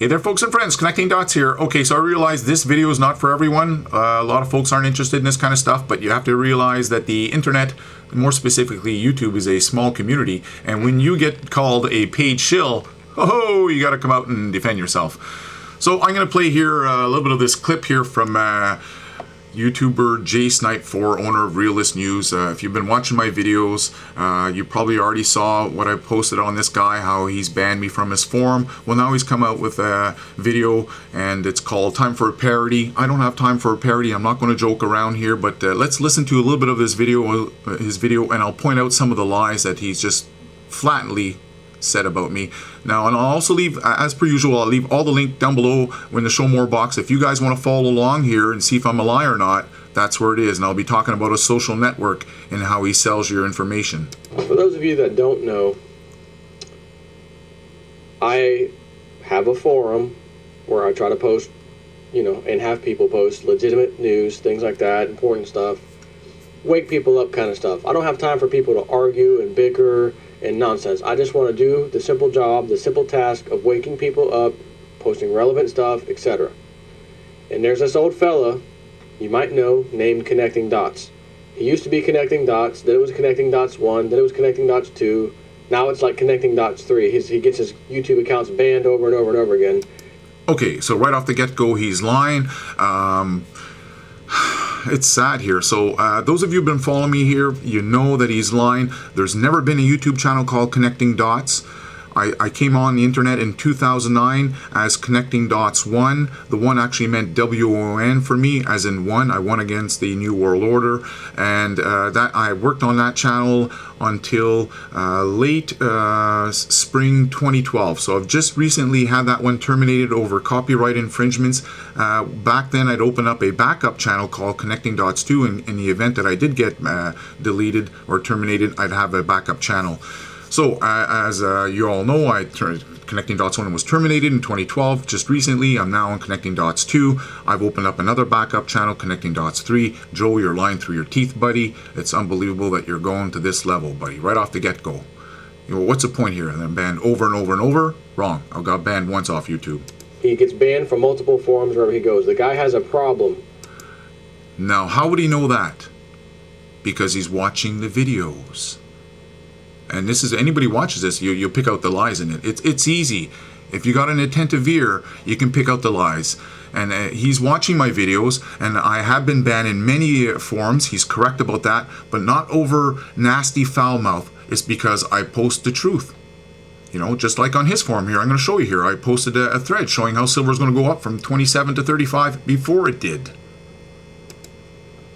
Hey there folks and friends, Connecting Dots here. Okay, so I realize this video is not for everyone. A lot of folks aren't interested in this kind of stuff, but you have to realize that the internet, more specifically YouTube, is a small community, and when you get called a paid shill, oh, you got to come out and defend yourself. So I'm going to play here a little bit of this clip here from YouTuber JSnipe4, owner of Realist News. If you've been watching my videos, you probably already saw what I posted on this guy, how he's banned me from his forum. Well, now he's come out with a video, and it's called Time for a Parody. I don't have time for a parody. I'm not going to joke around here, but let's listen to a little bit of this video, and I'll point out some of the lies that he's just flatly said about me. Now, and I'll also leave, as per usual, I'll leave all the link down below in the show more box. If you guys want to follow along here and see if I'm a liar or not, that's where it is. And I'll be talking about a social network and how he sells your information. For those of you that don't know, I have a forum where I try to post, and have people post legitimate news, things like that, important stuff, wake people up kind of stuff. I don't have time for people to argue and bicker and nonsense. I just want to do the simple job, the simple task of waking people up, posting relevant stuff, etc. And there's this old fella you might know named Connecting Dots. He used to be Connecting Dots, then it was Connectingdots1, then it was Connectingdots2, now it's like Connectingdots3. He gets his YouTube accounts banned over and over and over again. Okay, so right off the get-go, he's lying. It's sad here. So those of you who've been following me here, you know that he's lying. There's never been a YouTube channel called Connecting Dots. I came on the internet in 2009 as Connectingdots1. The one actually meant W-O-N for me, as in one. I won against the New World Order, and that I worked on that channel until late spring 2012. So I've just recently had that one terminated over copyright infringements. Back then I'd open up a backup channel called Connecting Dots 2. In the event that I did get deleted or terminated, I'd have a backup channel. So, as you all know, Connecting Dots 1 was terminated in 2012. Just recently, I'm now on Connecting Dots 2. I've opened up another backup channel, Connecting Dots 3. Joe, you're lying through your teeth, buddy. It's unbelievable that you're going to this level, buddy, right off the get-go. What's the point here? And I'm banned over and over and over? Wrong. I got banned once off YouTube. He gets banned from multiple forums wherever he goes. The guy has a problem. Now, how would he know that? Because he's watching the videos. And this is, anybody watches this, you'll pick out the lies in it. It's easy. If you got an attentive ear, you can pick out the lies. And he's watching my videos, and I have been banned in many forums. He's correct about that, but not over nasty foul mouth. It's because I post the truth. Just like on his forum here, I'm going to show you here. I posted a thread showing how silver is going to go up from 27 to 35 before it did.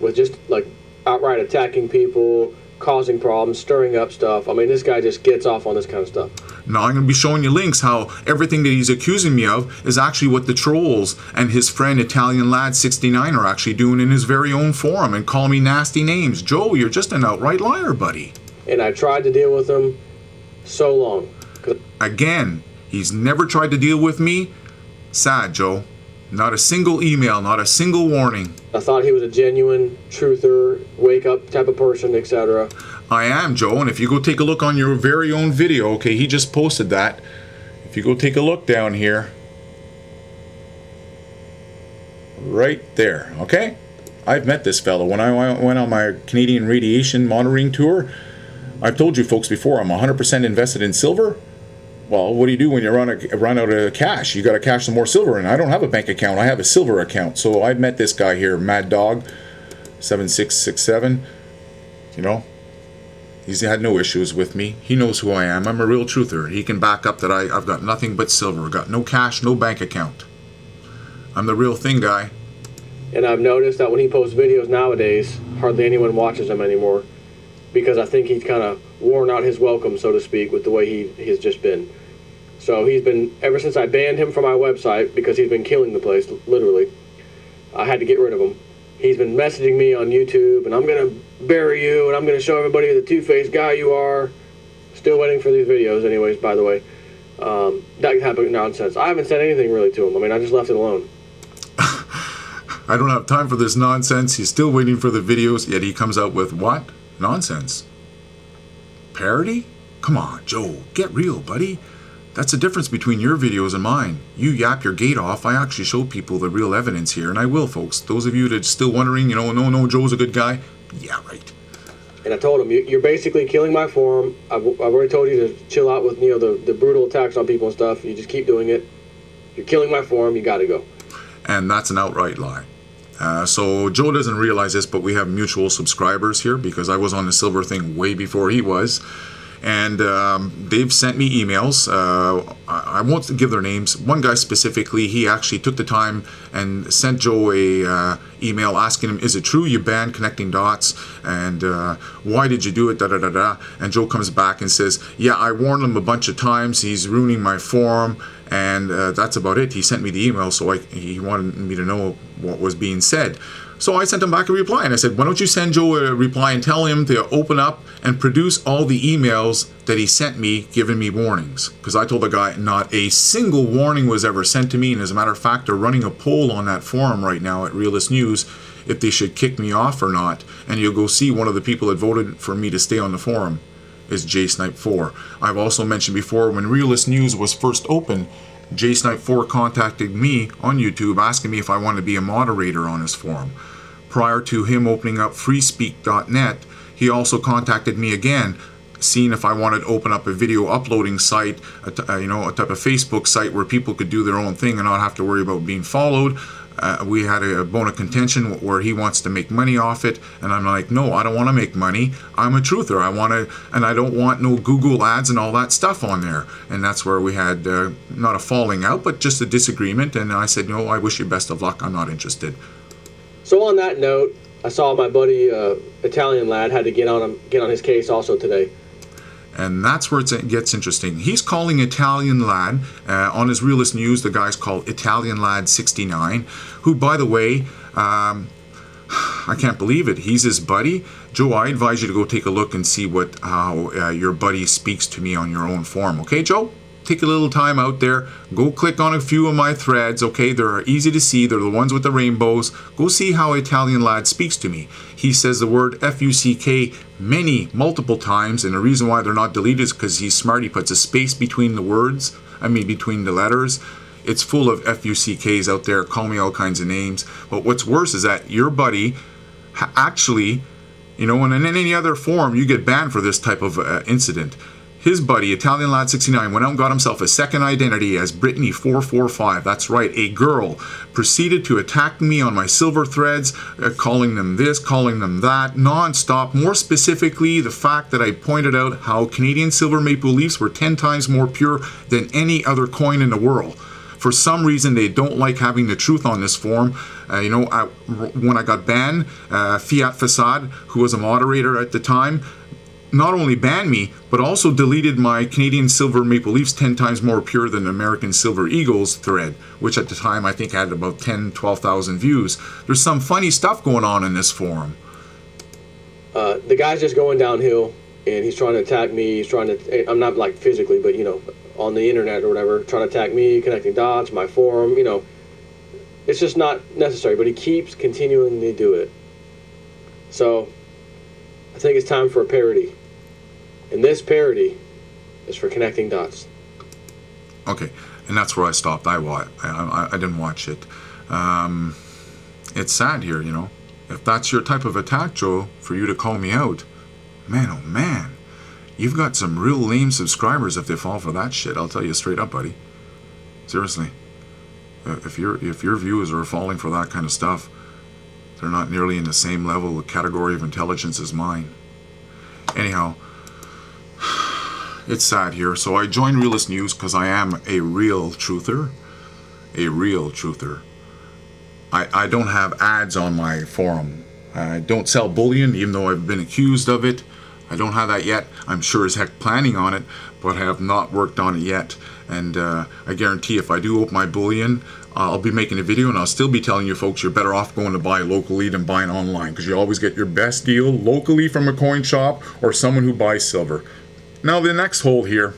With just like outright attacking people, causing problems, stirring up stuff. I mean, this guy just gets off on this kind of stuff. Now I'm going to be showing you links how everything that he's accusing me of is actually what the trolls and his friend Italian Lad 69 are actually doing in his very own forum and calling me nasty names. Joe, you're just an outright liar, buddy. And I tried to deal with him so long. Again, he's never tried to deal with me. Sad, Joe. Not a single email, not a single warning. I thought he was a genuine truther, wake up type of person, etc. I am, Joe, and if you go take a look on your very own video, okay, he just posted that. If you go take a look down here, right there, okay? I've met this fellow. When I went on my Canadian radiation monitoring tour, I've told you folks before, I'm 100% invested in silver. Well, what do you do when you run out of cash? You got to cash some more silver, and I don't have a bank account. I have a silver account. So I met this guy here, Mad Dog 7667. He's had no issues with me. He knows who I am. I'm a real truther. He can back up that I've got nothing but silver. Got no cash, no bank account. I'm the real thing, guy. And I've noticed that when he posts videos nowadays, hardly anyone watches them anymore, because I think he's kind of worn out his welcome, so to speak, with the way he has just been. So he's been, ever since I banned him from my website, because he's been killing the place, literally, I had to get rid of him. He's been messaging me on YouTube, and I'm going to bury you, and I'm going to show everybody the two-faced guy you are. Still waiting for these videos anyways, by the way. That type of nonsense. I haven't said anything really to him. I mean, I just left it alone. I don't have time for this nonsense. He's still waiting for the videos, yet he comes out with what? Nonsense. Parody? Come on, Joe, get real, buddy. That's the difference between your videos and mine. You yap your gate off. I actually show people the real evidence here, and I will, folks. Those of you that are still wondering, no, Joe's a good guy. Yeah, right. And I told him, you're basically killing my forum. I've already told you to chill out with the brutal attacks on people and stuff. You just keep doing it. You're killing my forum. You got to go. And that's an outright lie. So Joe doesn't realize this, but we have mutual subscribers here because I was on the silver thing way before he was. And they've sent me emails. I won't give their names. One guy specifically, he actually took the time and sent Joe a email asking him, is it true you banned Connecting Dots? And why did you do it? And Joe comes back and says, yeah, I warned him a bunch of times. He's ruining my forum. And that's about it. He sent me the email, so he wanted me to know what was being said. So I sent him back a reply, and I said, why don't you send Joe a reply and tell him to open up and produce all the emails that he sent me giving me warnings. Because I told the guy not a single warning was ever sent to me, and as a matter of fact, they're running a poll on that forum right now at Realist News if they should kick me off or not. And you'll go see one of the people that voted for me to stay on the forum is JSnipe4. I've also mentioned before, when Realist News was first open, JSnipe4 contacted me on YouTube asking me if I wanted to be a moderator on his forum. Prior to him opening up freespeak.net, he also contacted me again, seeing if I wanted to open up a video uploading site, a type of Facebook site where people could do their own thing and not have to worry about being followed. We had a bone of contention where he wants to make money off it, and I'm like, no, I don't want to make money. I'm a truther. I don't want no Google ads and all that stuff on there. And that's where we had not a falling out, but just a disagreement. And I said, no, I wish you best of luck. I'm not interested. So on that note, I saw my buddy Italian lad had to get on his case also today. And that's where it gets interesting. He's calling Italian Lad on his Realist News. The guy's called Italian Lad 69, who, by the way, I can't believe it. He's his buddy. Joe, I advise you to go take a look and see how your buddy speaks to me on your own forum. Okay, Joe? Take a little time out there. Go click on a few of my threads. Okay, they're easy to see. They're the ones with the rainbows. Go see how Italian Lad speaks to me. He says the word F-U-C-K multiple times, and the reason why they're not deleted is because he's smart. He puts a space between the words. between the letters. It's full of F-U-C-Ks out there. Call me all kinds of names. But what's worse is that your buddy actually, and in any other forum, you get banned for this type of incident. His buddy, Italian Lad 69, went out and got himself a second identity as Brittany445. That's right, a girl. Proceeded to attack me on my silver threads, calling them this, calling them that, non-stop. More specifically, the fact that I pointed out how Canadian silver maple leafs were 10 times more pure than any other coin in the world. For some reason, they don't like having the truth on this forum. When I got banned, Fiat Facade, who was a moderator at the time, not only banned me, but also deleted my Canadian silver maple leafs 10 times more pure than American silver eagles thread, which at the time I think had about 12,000 views. There's some funny stuff going on in this forum. The guy's just going downhill, and he's trying to attack me. He's trying to, I'm not like physically, but on the internet or whatever, trying to attack me, Connecting Dots, my forum, It's just not necessary, but he keeps continuing to do it. So I think it's time for a parody. And this parody is for Connecting Dots. Okay, and that's where I stopped. I didn't watch it. It's sad here, If that's your type of attack, Joe, for you to call me out, man, oh man, you've got some real lame subscribers if they fall for that shit. I'll tell you straight up, buddy. Seriously, if your viewers are falling for that kind of stuff, they're not nearly in the same level of category of intelligence as mine. Anyhow, it's sad here. So I joined Realist News because I am a real truther. A real truther. I don't have ads on my forum. I don't sell bullion, even though I've been accused of it. I don't have that yet. I'm sure as heck planning on it, but I have not worked on it yet. And I guarantee if I do open my bullion, I'll be making a video and I'll still be telling you folks you're better off going to buy locally than buying online, because you always get your best deal locally from a coin shop or someone who buys silver. Now the next hole here.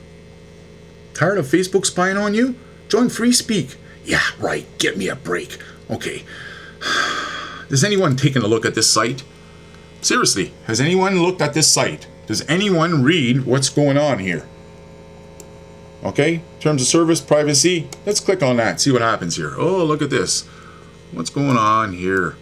Tired of Facebook spying on you? Join FreeSpeak. Yeah, right. Get me a break. Okay. Has anyone taken a look at this site? Seriously, has anyone looked at this site? Does anyone read what's going on here? Okay, terms of service, privacy. Let's click on that, see what happens here. Oh, look at this. What's going on here?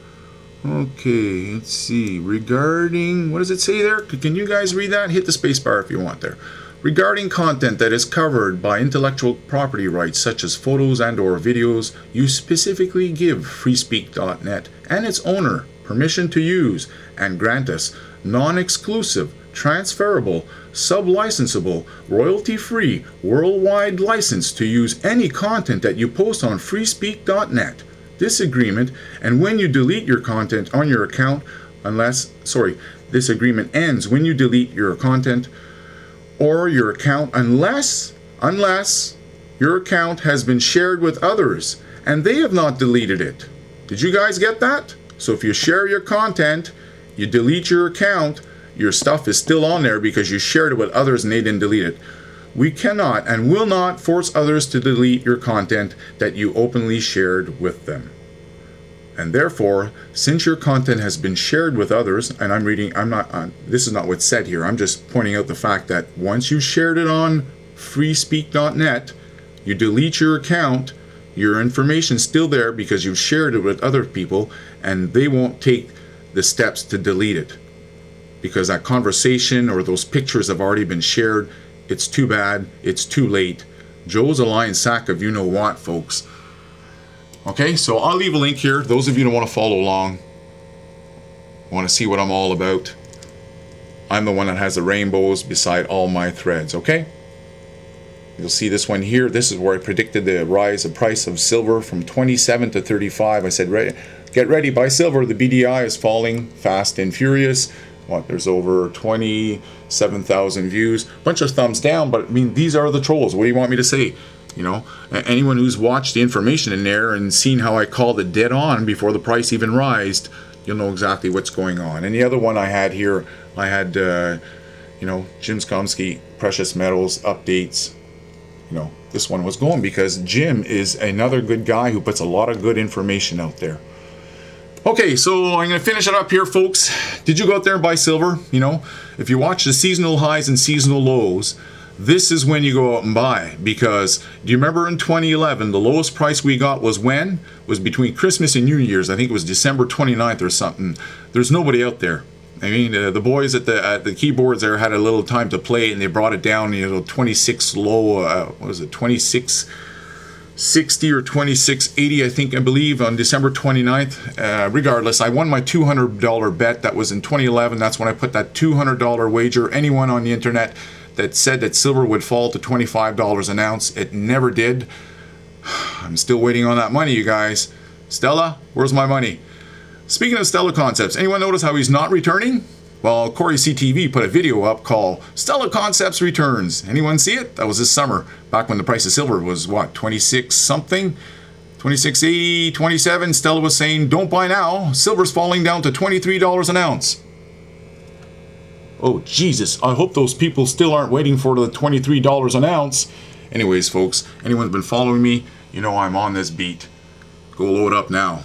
Okay, let's see. Regarding, what does it say there? Can you guys read that? Hit the space bar if you want there. Regarding content that is covered by intellectual property rights, such as photos and or videos, you specifically give freespeak.net and its owner permission to use and grant us non-exclusive, transferable, sub-licensable, royalty-free, worldwide license to use any content that you post on freespeak.net. This agreement, and when you delete your content on your account, this agreement ends when you delete your content or your account unless your account has been shared with others and they have not deleted it. Did you guys get that? So if you share your content, you delete your account, your stuff is still on there because you shared it with others and they didn't delete it. We cannot and will not force others to delete your content that you openly shared with them. And therefore, since your content has been shared with others, and this is not what's said here, I'm just pointing out the fact that once you shared it on freespeak.net, you delete your account, your information's still there because you've shared it with other people, and they won't take the steps to delete it. Because that conversation or those pictures have already been shared. It's too bad. It's too late. Joe's a lion sack of you-know-what, folks. Okay, so I'll leave a link here. Those of you who want to follow along, want to see what I'm all about, I'm the one that has the rainbows beside all my threads, okay? You'll see this one here. This is where I predicted the rise of price of silver from 27 to 35. I said, get ready, buy silver. The BDI is falling fast and furious. There's over 27,000 views. Bunch of thumbs down, but I mean, these are the trolls. What do you want me to say? You know, anyone who's watched the information in there and seen how I called it dead on before the price even rised, you'll know exactly what's going on. And the other one I had here, I had, Jim Skomsky, precious metals updates. You know, this one was going because Jim is another good guy who puts a lot of good information out there. Okay, so I'm going to finish it up here, folks. Did you go out there and buy silver? You know, if you watch the seasonal highs and seasonal lows, this is when you go out and buy. Because do you remember in 2011, the lowest price we got was when? Was between Christmas and New Year's. I think it was December 29th or something. There's nobody out there. I mean, the boys at the keyboards there had a little time to play, and they brought it down, 26 low, what was it, 2660 or 2680, I believe, on December 29th. Regardless, I won my $200 bet. That was in 2011. That's when I put that $200 wager. Anyone on the internet that said that silver would fall to $25 an ounce, it never did. I'm still waiting on that money, you guys. Stella, where's my money? Speaking of Stella Concepts, anyone notice how he's not returning? Well, Corey CTV put a video up called Stella Concepts Returns. Anyone see it? That was this summer, back when the price of silver was, 26 something? 2680, 27. Stella was saying, don't buy now. Silver's falling down to $23 an ounce. Oh, Jesus. I hope those people still aren't waiting for the $23 an ounce. Anyways, folks, anyone's been following me, you know I'm on this beat. Go load up now.